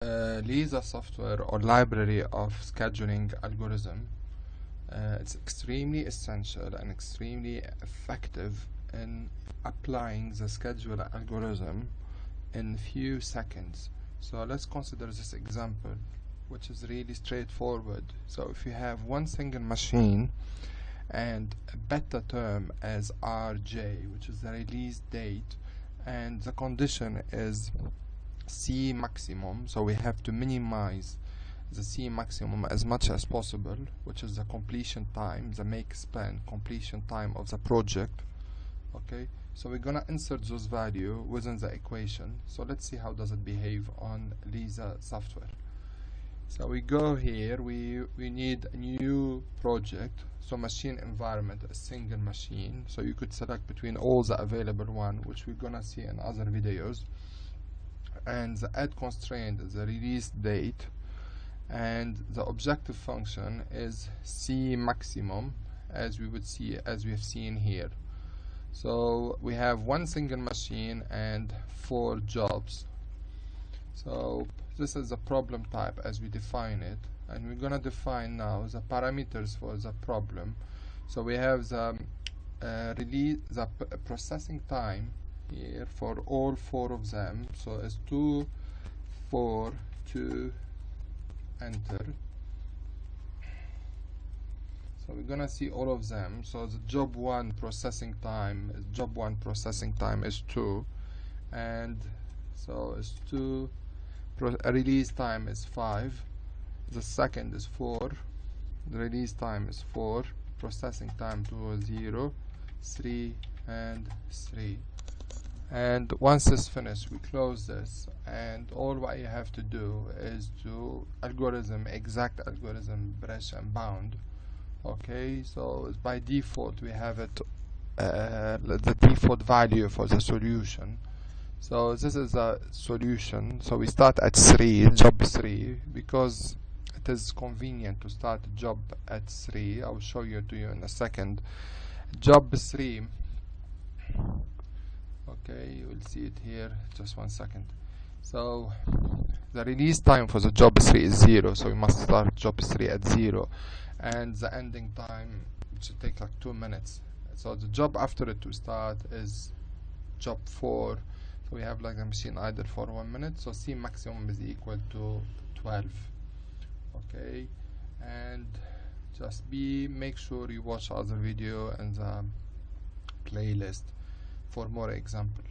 Lisa software or library of scheduling algorithm. It's extremely essential and extremely effective in applying the schedule algorithm in few seconds. So let's consider this example, which is really straightforward. So if you have one single machine and a beta term as RJ, which is the release date, and the condition is C maximum, so we have to minimize the C maximum as much as possible, which is the completion time, the Makespan completion time of the project. Okay, so we're gonna insert those value within the equation. So let's see how does it behave on Lisa software. So we go here, we need a new project. So machine environment, a single machine, so you could select between all the available one, which we're gonna see in other videos. And the add constraint is the release date, and the objective function is C maximum, as we have seen here. So we have one single machine and 4 jobs. So this is the problem type as we define it, and we're gonna define now the parameters for the problem. So we have the processing time here for all 4 of them. So it's 2, 4, 2, enter. So we're gonna see all of them. So the job 1 processing time is 2, and so it's 2. Release time is 5. The second is 4. The release time is 4. Processing time 2 is 0, 3, and 3. And once it's finished, we close this, and all what you have to do is to exact algorithm brush and bound. Okay, so by default we have it the default value for the solution. So this is a solution. So we start at job 3, because it is convenient to start a job at 3. I'll show you in a second. Job 3. Okay, you will see it here. Just 1 second. So the release time for the job 3 is 0, so we must start job 3 at 0, and the ending time, which should take like 2 minutes. So the job after it to start is job 4. So we have like the machine idle for 1 minute. So C maximum is equal to 12. Okay, and just make sure you watch other video in the playlist for more example.